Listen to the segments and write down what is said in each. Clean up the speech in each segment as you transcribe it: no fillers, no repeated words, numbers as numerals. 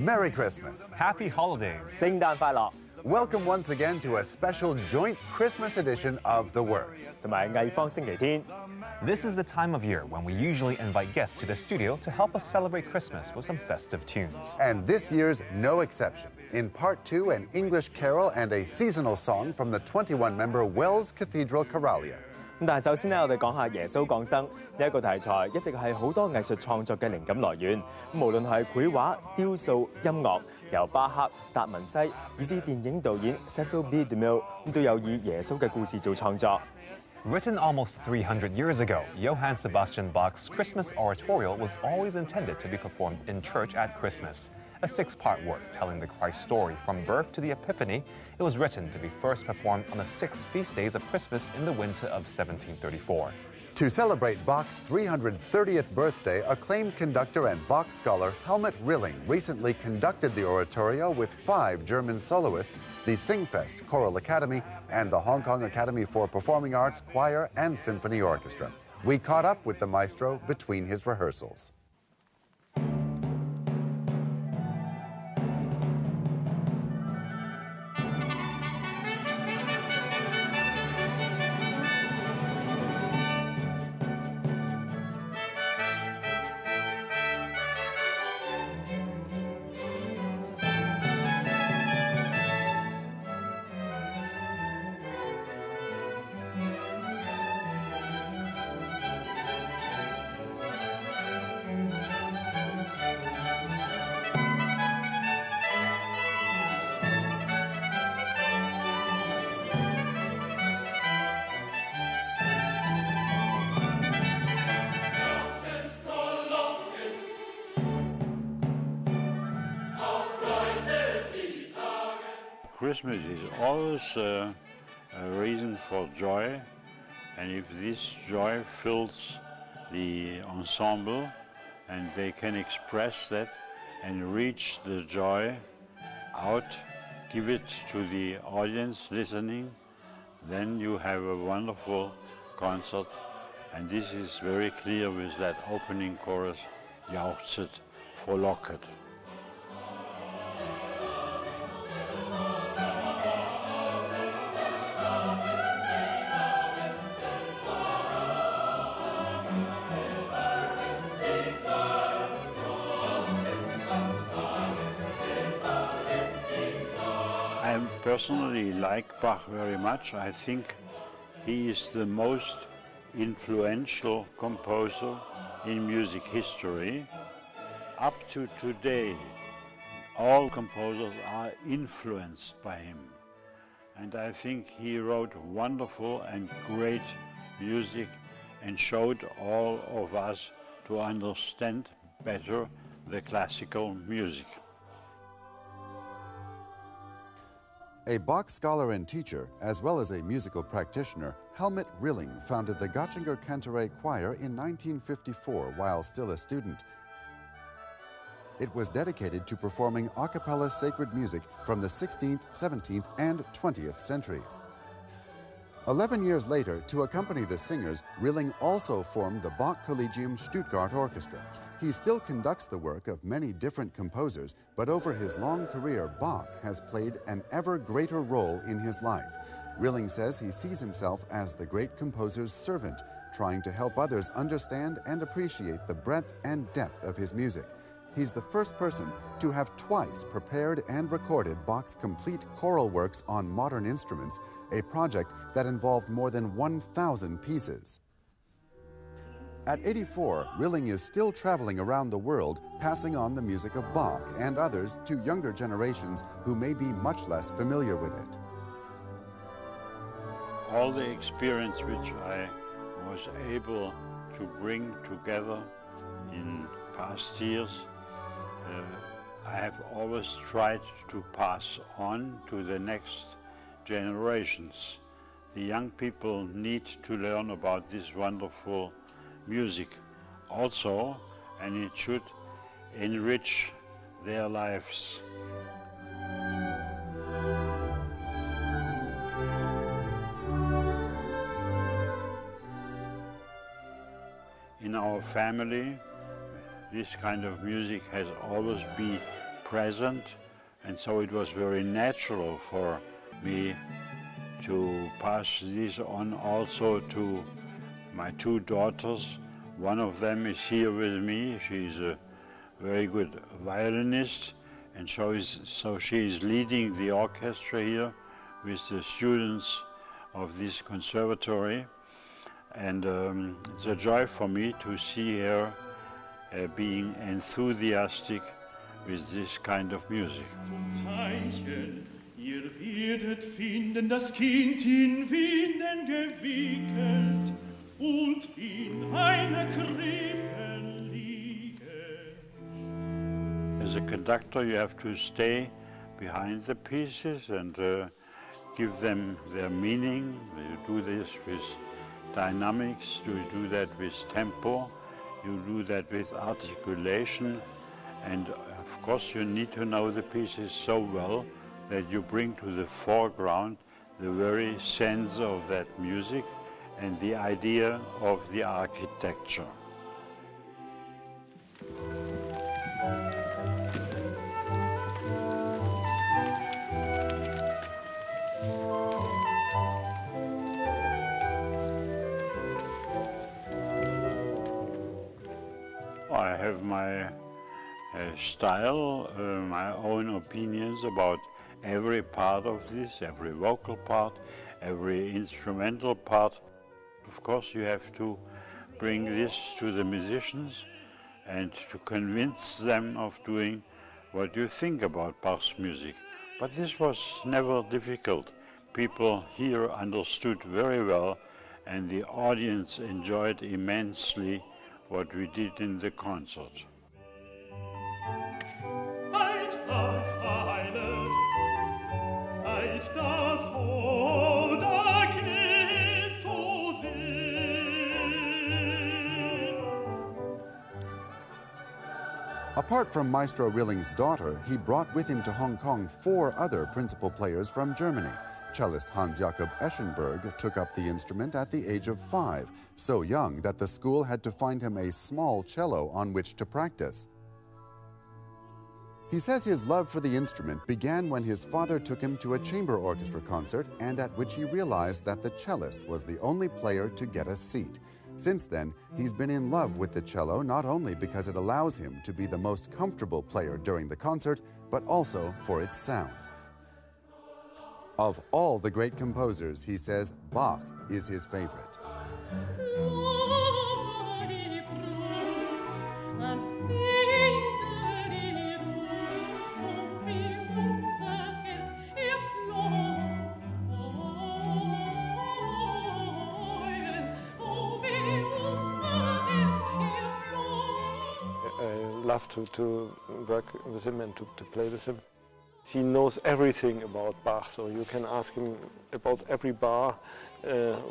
Merry Christmas. Happy holidays. 聖誕快樂 Welcome once again to a special joint Christmas edition of The Works. 同埋藝方星期天。 This is the time of year when we usually invite guests to the studio to help us celebrate Christmas with some festive tunes. And this year's no exception. In part 2, an English carol and a seasonal song from the 21-member Wells Cathedral Choralia. 咁但係首先咧，我哋講下耶穌降生呢一個題材，一直係好多藝術創作嘅靈感來源。無論係繪畫、雕塑、音樂，由巴克、達文西，以至電影導演 Cecil B. DeMille 都有以耶穌嘅故事做創作。 Written almost 300 years ago, Johann Sebastian Bach's Christmas Oratorio was always intended to be performed in church at Christmas. A 6-part work telling the Christ story from birth to the Epiphany, it was written to be first performed on the 6 feast days of Christmas in the winter of 1734. To celebrate Bach's 330th birthday, acclaimed conductor and Bach scholar Helmut Rilling recently conducted the oratorio with 5 German soloists, the Singfest Choral Academy, and the Hong Kong Academy for Performing Arts Choir and Symphony Orchestra. We caught up with the maestro between his rehearsals. Christmas is always a reason for joy, and if this joy fills the ensemble and they can express that and reach the joy out, give it to the audience listening, then you have a wonderful concert. And this is very clear with that opening chorus, Jauchzet, frohlocket. I personally like Bach very much. I think he is the most influential composer in music history. Up to today, all composers are influenced by him. And I think he wrote wonderful and great music and showed all of us to understand better the classical music. A Bach scholar and teacher, as well as a musical practitioner, Helmut Rilling founded the Göttinger Cantoret Choir in 1954 while still a student. It was dedicated to performing a cappella sacred music from the 16th, 17th, and 20th centuries. 11 years later, to accompany the singers, Rilling also formed the Bach Collegium Stuttgart Orchestra. He still conducts the work of many different composers, but over his long career, Bach has played an ever greater role in his life. Rilling says he sees himself as the great composer's servant, trying to help others understand and appreciate the breadth and depth of his music. He's the first person to have twice prepared and recorded Bach's complete choral works on modern instruments, a project that involved more than 1,000 pieces. At 84, Rilling is still traveling around the world, passing on the music of Bach and others to younger generations who may be much less familiar with it. All the experience which I was able to bring together in past years, I have always tried to pass on to the next generations. The young people need to learn about this wonderful music also, and it should enrich their lives. In our family, this kind of music has always been present, and so it was very natural for me to pass this on also to my two daughters. One of them is here with me. She's a very good violinist, and so she is leading the orchestra here with the students of this conservatory. And it's a joy for me to see her being enthusiastic with this kind of music. Zum Zeichen, ihr werdet finden, das Kind in Winden gewickelt und in einer Krippe liegen. As a conductor, you have to stay behind the pieces and give them their meaning. You do this with dynamics, you do that with tempo, you do that with articulation, and of course you need to know the pieces so well that you bring to the foreground the very sense of that music and the idea of the architecture. I have my style, my own opinions about every part of this, every vocal part, every instrumental part. Of course, you have to bring this to the musicians and to convince them of doing what you think about Bach's music. But this was never difficult. People here understood very well, and the audience enjoyed immensely what we did in the concert. Apart from Maestro Rilling's daughter, he brought with him to Hong Kong 4 other principal players from Germany. Cellist Hans Jakob Eschenberg took up the instrument at the age of 5, so young that the school had to find him a small cello on which to practice. He says his love for the instrument began when his father took him to a chamber orchestra concert, and at which he realized that the cellist was the only player to get a seat. Since then, he's been in love with the cello not only because it allows him to be the most comfortable player during the concert, but also for its sound. Of all the great composers, he says Bach is his favorite. I love to work with him and to play with him. He knows everything about Bach, so you can ask him about every bar,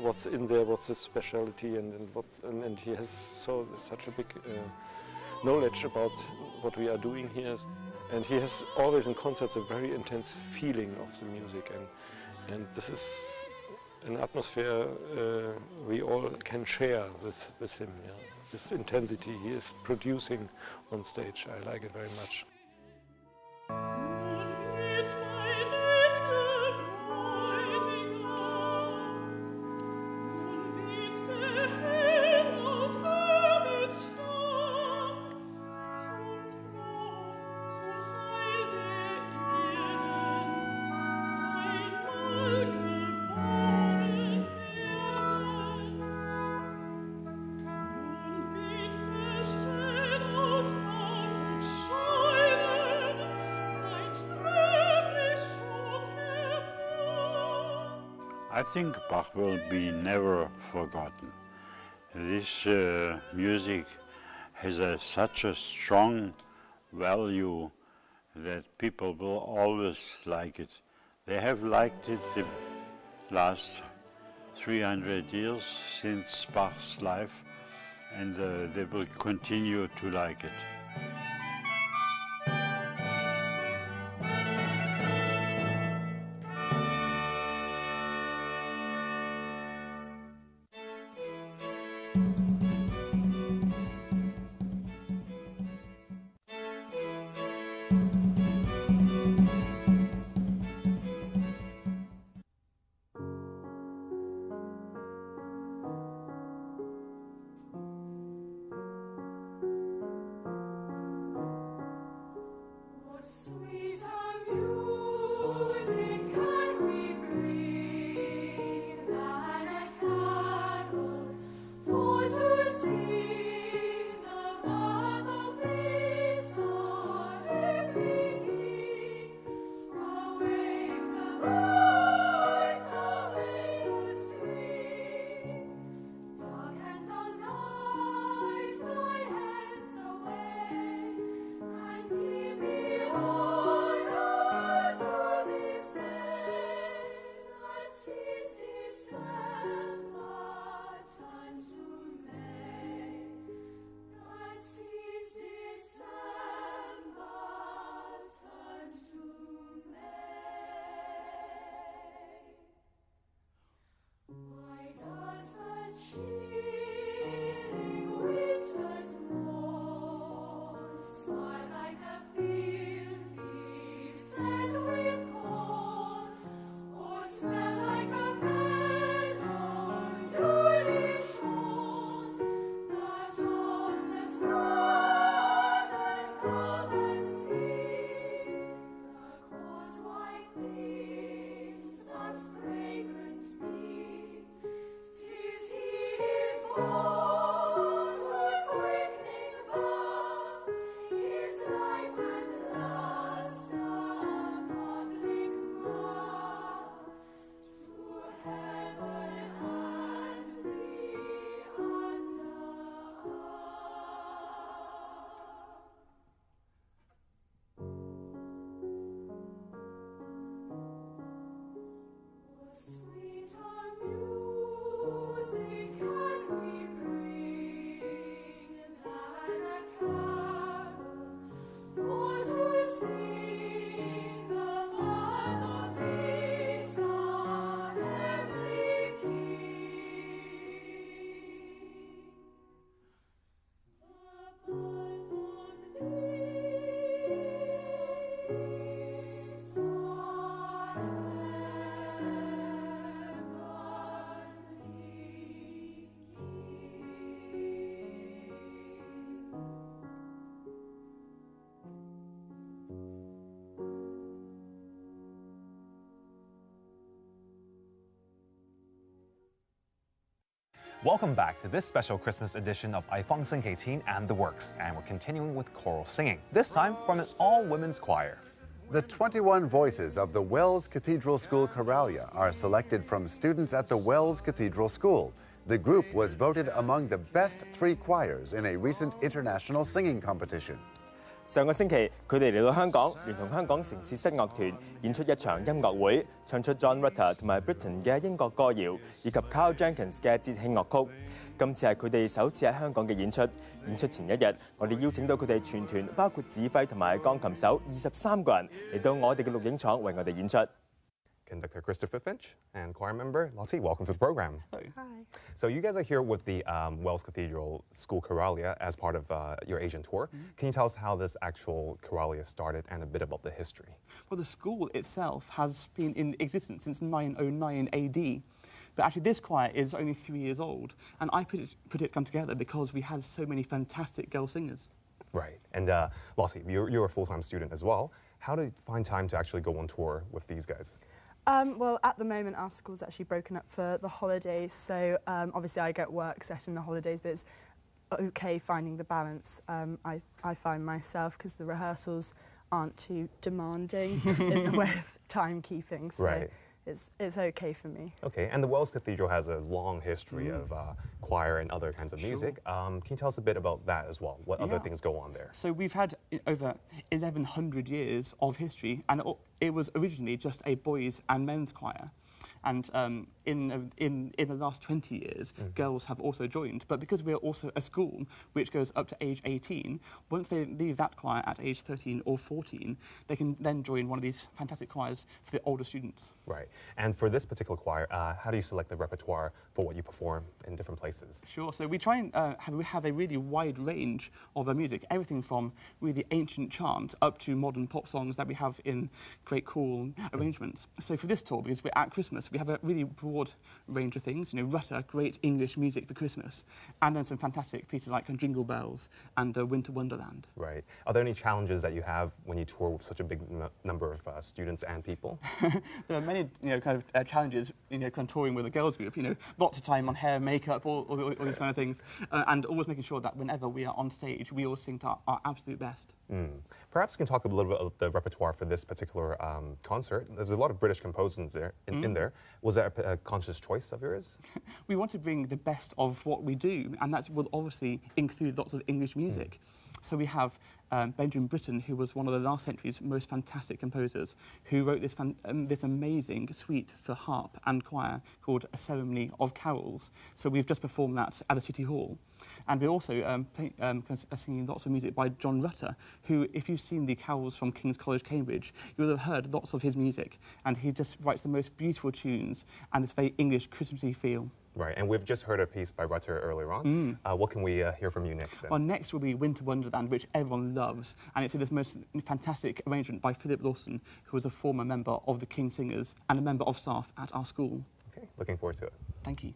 what's in there, what's his specialty, and he has such a big knowledge about what we are doing here. And he has always in concerts a very intense feeling of the music, and this is an atmosphere we all can share with him. Yeah. This intensity he is producing on stage, I like it very much. I think Bach will be never forgotten. This music has such a strong value that people will always like it. They have liked it the last 300 years since Bach's life, and they will continue to like it. Welcome back to this special Christmas edition of 爱放生给听 and the Works, and we're continuing with choral singing, this time from an all-women's choir. The 21 voices of the Wells Cathedral School Choralia are selected from students at the Wells Cathedral School. The group was voted among the best 3 choirs in a recent international singing competition. 上個星期，佢哋嚟到香港，聯同香港城市室樂團演出一場音樂會，唱出 John Rutter 同埋 Britain 嘅英國歌謠，以及 Carl Jenkins 嘅節慶樂曲。今次係佢哋首次喺香港嘅演出。演出前一日，我哋邀請到佢哋全團，包括指揮同埋鋼琴手23個人嚟到我哋嘅錄影廠為我哋演出。Conductor Christopher Finch and choir member Lawson, welcome to the program. Hi. So you guys are here with the Wells Cathedral School Choralia as part of your Asian tour. Can you tell us how this actual Choralia started and a bit about the history? Well, the school itself has been in existence since 909 AD. But actually this choir is only 3 years old, and I put it come together because we had so many fantastic girl singers. Right. And Lawson, you're a full-time student as well. How did you find time to actually go on tour with these guys? Well, at the moment, our school's actually broken up for the holidays, so obviously I get work set in the holidays, but it's okay finding the balance. I find myself, because the rehearsals aren't too demanding in the way of timekeeping, so right. It's okay for me. Okay, and the Wells Cathedral has a long history of choir and other kinds of music. Can you tell us a bit about that as well? What other things go on there? So we've had over 1,100 years of history, and it was originally just a boys' and men's choir. And in the last 20 years, girls have also joined. But because we're also a school which goes up to age 18, once they leave that choir at age 13 or 14, they can then join one of these fantastic choirs for the older students. Right. And for this particular choir, how do you select the repertoire for what you perform in different places? Sure. So we try and have a really wide range of music, everything from really ancient chant up to modern pop songs that we have in great cool arrangements. So for this tour, because we're at Christmas, we have a really broad range of things. You know, Rutter, great English music for Christmas, and then some fantastic pieces like Jingle Bells and Winter Wonderland. Right. Are there any challenges that you have when you tour with such a big number of students and people? There are many, kind of challenges, kind of touring with a girls group. Lots of time on hair, makeup, all these kind of things, and always making sure that whenever we are on stage, we all sing to our absolute best. Perhaps you can talk a little bit about the repertoire for this particular concert. There's a lot of British composers there in there. Was that a conscious choice of yours? We want to bring the best of what we do, and that will obviously include lots of English music. So we have Benjamin Britten, who was one of the last century's most fantastic composers, who wrote this, this amazing suite for harp and choir called A Ceremony of Carols. So we've just performed that at the City Hall. And we're also singing lots of music by John Rutter, who, if you've seen the carols from King's College, Cambridge, you'll have heard lots of his music. And he just writes the most beautiful tunes and this very English Christmassy feel. Right, and we've just heard a piece by Rutter earlier on. What can we hear from you next then? Well, next will be Winter Wonderland, which everyone loves, and it's in this most fantastic arrangement by Philip Lawson, who was a former member of the King Singers and a member of staff at our school. Okay, looking forward to it. Thank you.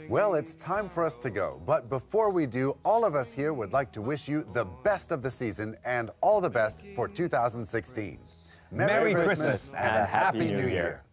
Well, it's time for us to go. But before we do, all of us here would like to wish you the best of the season and all the best for 2016. Merry Christmas and a Happy New Year.